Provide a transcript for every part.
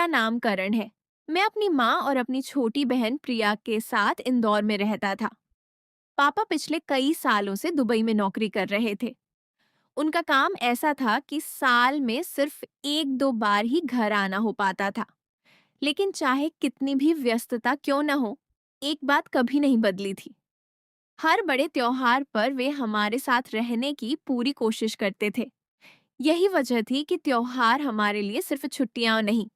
मेरा नाम करण है। मैं अपनी माँ और अपनी छोटी बहन प्रिया के साथ इंदौर में रहता था। पापा पिछले कई सालों से दुबई में नौकरी कर रहे थे। उनका काम ऐसा था कि साल में सिर्फ एक दो बार ही घर आना हो पाता था। लेकिन चाहे कितनी भी व्यस्तता क्यों न हो, एक बात कभी नहीं बदली थी। हर बड़े त्योहार पर वे हमारे साथ रहने की पूरी कोशिश करते थे। यही वजह थी कि त्योहार हमारे लिए सिर्फ छुट्टियां नहीं,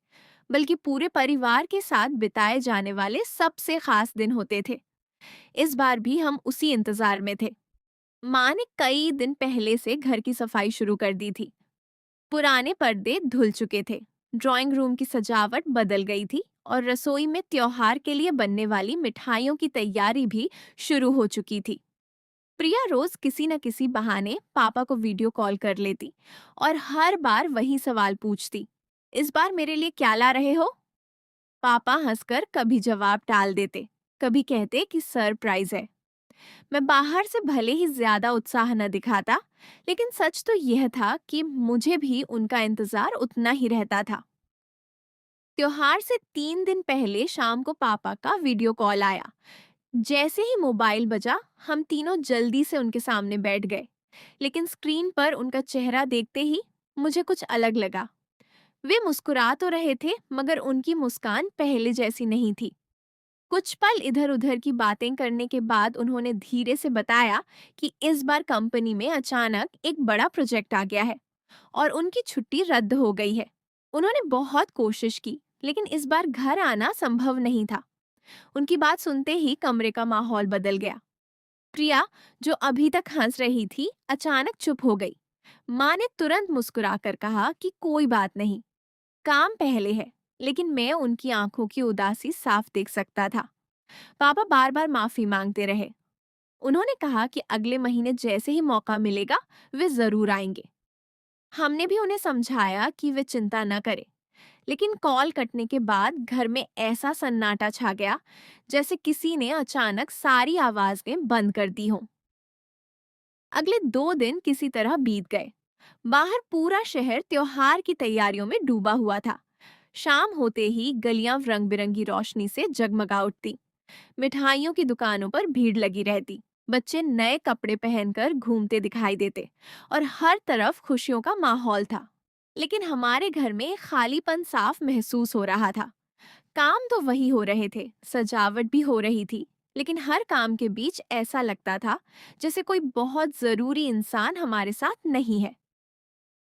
बल्कि पूरे परिवार के साथ बिताए जाने वाले सबसे खास दिन होते थे। इस बार भी हम उसी इंतजार में थे। माँ ने कई दिन पहले से घर की सफाई शुरू कर दी थी। पुराने पर्दे धुल चुके थे, ड्राइंग रूम की सजावट बदल गई थी और रसोई में त्योहार के लिए बनने वाली मिठाइयों की तैयारी भी शुरू हो चुकी थी। प्रिया रोज किसी न किसी बहाने पापा को वीडियो कॉल कर लेती और हर बार वही सवाल पूछती, इस बार मेरे लिए क्या ला रहे हो? पापा हंसकर कभी जवाब टाल देते, कभी कहते कि सरप्राइज है। मैं बाहर से भले ही ज्यादा उत्साह न दिखाता, लेकिन सच तो यह था कि मुझे भी उनका इंतजार उतना ही रहता था। त्योहार से 3 दिन पहले शाम को पापा का वीडियो कॉल आया। जैसे ही मोबाइल बजा, हम तीनों जल्दी से उनके सामने बैठ गए। लेकिन स्क्रीन पर उनका चेहरा देखते ही मुझे कुछ अलग लगा। वे मुस्कुरा तो रहे थे, मगर उनकी मुस्कान पहले जैसी नहीं थी। कुछ पल इधर-उधर की बातें करने के बाद उन्होंने धीरे से बताया कि इस बार कंपनी में अचानक एक बड़ा प्रोजेक्ट आ गया है और उनकी छुट्टी रद्द हो गई है। उन्होंने बहुत कोशिश की, लेकिन इस बार घर आना संभव नहीं था। उनकी बात सुनते ही कमरे का माहौल बदल गया। प्रिया, जो अभी तक हंस रही थी, अचानक चुप हो गई। माँ ने तुरंत मुस्कुराकर कहा कि कोई बात नहीं, काम पहले है। लेकिन मैं उनकी आंखों की उदासी साफ देख सकता था। पापा बार बार माफी मांगते रहे। उन्होंने कहा कि अगले महीने जैसे ही मौका मिलेगा, वे जरूर आएंगे। हमने भी उन्हें समझाया कि वे चिंता न करें। लेकिन कॉल कटने के बाद घर में ऐसा सन्नाटा छा गया, जैसे किसी ने अचानक सारी आवाजें बंद कर दी हों। अगले 2 दिन किसी तरह बीत गए। बाहर पूरा शहर त्योहार की तैयारियों में डूबा हुआ था। शाम होते ही गलियां रंग बिरंगी रोशनी से जगमगा उठती। मिठाइयों की दुकानों पर भीड़ लगी रहती। बच्चे नए कपड़े पहनकर घूमते दिखाई देते और हर तरफ खुशियों का माहौल था। लेकिन हमारे घर में खालीपन साफ महसूस हो रहा था। काम तो वही हो रहे थे, सजावट भी हो रही थी, लेकिन हर काम के बीच ऐसा लगता था जैसे कोई बहुत जरूरी इंसान हमारे साथ नहीं है।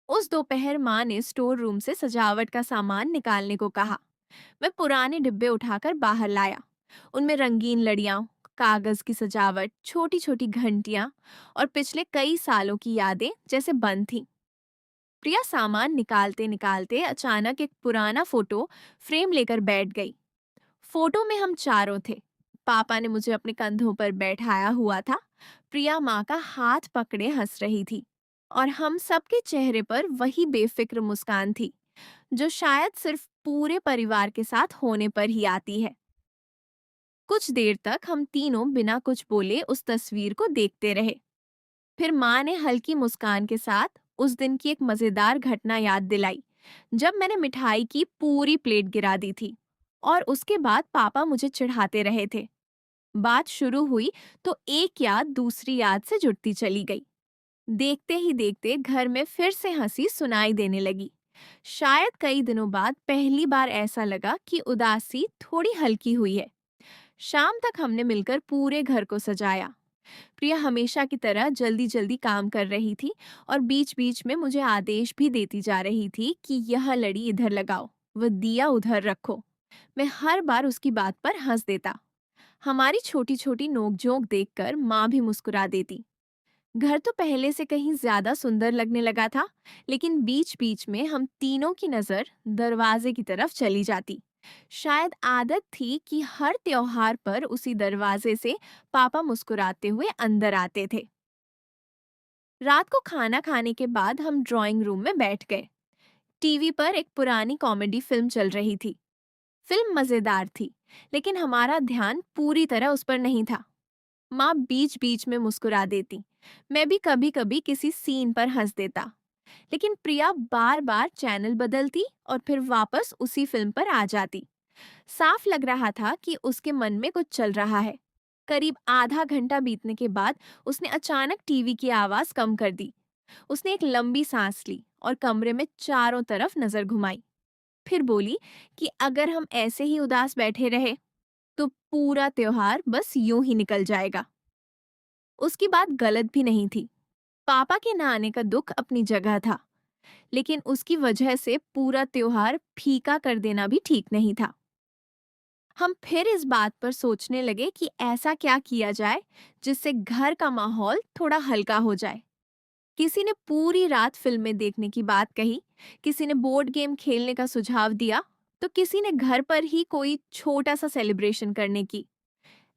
उस दोपहर माँ ने स्टोर रूम से सजावट का सामान निकालने को कहा। मैं पुराने डिब्बे उठाकर बाहर लाया। उनमें रंगीन लड़ियां, कागज की सजावट, छोटी छोटी घंटियां और पिछले कई सालों की यादें जैसे बंद थीं। प्रिया सामान निकालते निकालते अचानक एक पुराना फोटो फ्रेम लेकर बैठ गई। फोटो में हम चारों थे। पापा ने मुझे अपने कंधों पर बैठाया हुआ था। प्रिया माँ का हाथ पकड़े हंस रही थी और हम सबके चेहरे पर वही बेफिक्र मुस्कान थी, जो शायद सिर्फ पूरे परिवार के साथ होने पर ही आती है। कुछ देर तक हम तीनों बिना कुछ बोले उस तस्वीर को देखते रहे। फिर माँ ने हल्की मुस्कान के साथ उस दिन की एक मजेदार घटना याद दिलाई, जब मैंने मिठाई की पूरी प्लेट गिरा दी थी और उसके बाद पापा मुझे चिढ़ाते रहे थे। बात शुरू हुई तो एक याद दूसरी याद से जुड़ती चली गई। देखते ही देखते घर में फिर से हंसी सुनाई देने लगी। शायद कई दिनों बाद पहली बार ऐसा लगा कि उदासी थोड़ी हल्की हुई है। शाम तक हमने मिलकर पूरे घर को सजाया। प्रिया हमेशा की तरह जल्दी जल्दी काम कर रही थी और बीच बीच में मुझे आदेश भी देती जा रही थी कि यह लड़ी इधर लगाओ, वह दिया उधर रखो। मैं हर बार उसकी बात पर हंस देता। हमारी छोटी छोटी नोकझोंक देखकर माँ भी मुस्कुरा देती। घर तो पहले से कहीं ज्यादा सुंदर लगने लगा था, लेकिन बीच बीच में हम तीनों की नजर दरवाजे की तरफ चली जाती। शायद आदत थी कि हर त्योहार पर उसी दरवाजे से पापा मुस्कुराते हुए अंदर आते थे। रात को खाना खाने के बाद हम ड्राइंग रूम में बैठ गए। टीवी पर एक पुरानी कॉमेडी फिल्म चल रही थी। फिल्म मजेदार थी, लेकिन हमारा ध्यान पूरी तरह उस पर नहीं था। माँ बीच बीच में मुस्कुरा देती। मैं भी कभी कभी किसी सीन पर हंस देता। लेकिन प्रिया बार बार चैनल बदलती और फिर वापस उसी फिल्म पर आ जाती। साफ लग रहा था कि उसके मन में कुछ चल रहा है। करीब आधा घंटा बीतने के बाद उसने अचानक टीवी की आवाज कम कर दी। उसने एक लंबी सांस ली और कमरे में चारों तरफ नजर घुमाई। फिर बोली कि अगर हम ऐसे ही उदास बैठे रहे तो पूरा त्योहार बस यूं ही निकल जाएगा। उसकी बात गलत भी नहीं थी। पापा के न आने का दुख अपनी जगह था, लेकिन उसकी वजह से पूरा त्योहार फीका कर देना भी ठीक नहीं था। हम फिर इस बात पर सोचने लगे कि ऐसा क्या किया जाए जिससे घर का माहौल थोड़ा हल्का हो जाए। किसी ने पूरी रात फिल्में देखने की बात कही, किसी ने बोर्ड गेम खेलने का सुझाव दिया, तो किसी ने घर पर ही कोई छोटा सा सेलिब्रेशन करने की।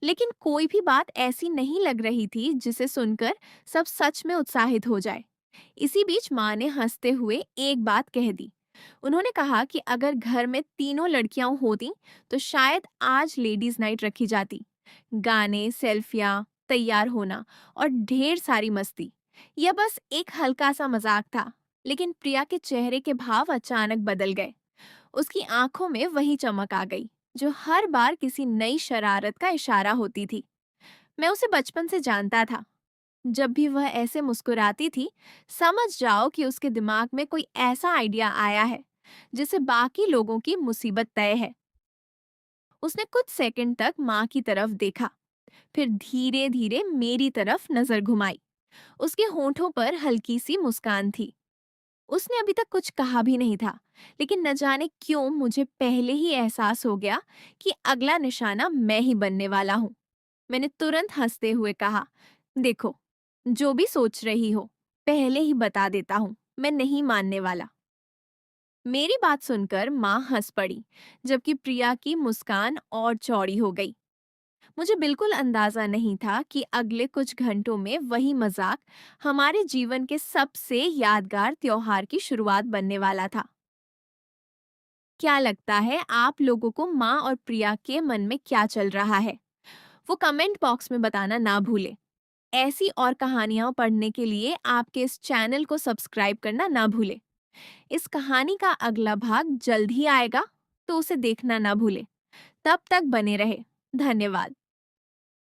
लेकिन कोई भी बात ऐसी नहीं लग रही थी जिसे सुनकर सब सच में उत्साहित हो जाए। इसी बीच माँ ने हंसते हुए एक बात कह दी। उन्होंने कहा कि अगर घर में तीनों लड़कियां होती तो शायद आज लेडीज नाइट रखी जाती। गाने, सेल्फियां, तैयार होना और ढेर सारी मस्ती। यह बस एक हल्का सा मजाक था, लेकिन प्रिया के चेहरे के भाव अचानक बदल गए। उसकी आंखों में वही चमक आ गई जो हर बार किसी नई शरारत का इशारा होती थी। मैं उसे बचपन से जानता था। जब भी वह ऐसे मुस्कुराती थी, समझ जाओ कि उसके दिमाग में कोई ऐसा आइडिया आया है जिससे बाकी लोगों की मुसीबत तय है। उसने कुछ सेकंड तक माँ की तरफ देखा, फिर धीरे धीरे मेरी तरफ नजर घुमाई। उसके होठों पर हल्की सी मुस्कान थी। उसने अभी तक कुछ कहा भी नहीं था, लेकिन न जाने क्यों मुझे पहले ही एहसास हो गया कि अगला निशाना मैं ही बनने वाला हूँ। मैंने तुरंत हंसते हुए कहा, देखो, जो भी सोच रही हो, पहले ही बता देता हूँ, मैं नहीं मानने वाला। मेरी बात सुनकर माँ हंस पड़ी, जबकि प्रिया की मुस्कान और चौड़ी हो गई। मुझे बिल्कुल अंदाजा नहीं था कि अगले कुछ घंटों में वही मजाक हमारे जीवन के सबसे यादगार त्योहार की शुरुआत बनने वाला था। क्या लगता है आप लोगों को माँ और प्रिया के मन में क्या चल रहा है? वो कमेंट बॉक्स में बताना ना भूले। ऐसी और कहानियां पढ़ने के लिए आपके इस चैनल को सब्सक्राइब करना ना भूले। इस कहानी का अगला भाग जल्द ही आएगा, तो उसे देखना ना भूले। तब तक बने रहे। धन्यवाद।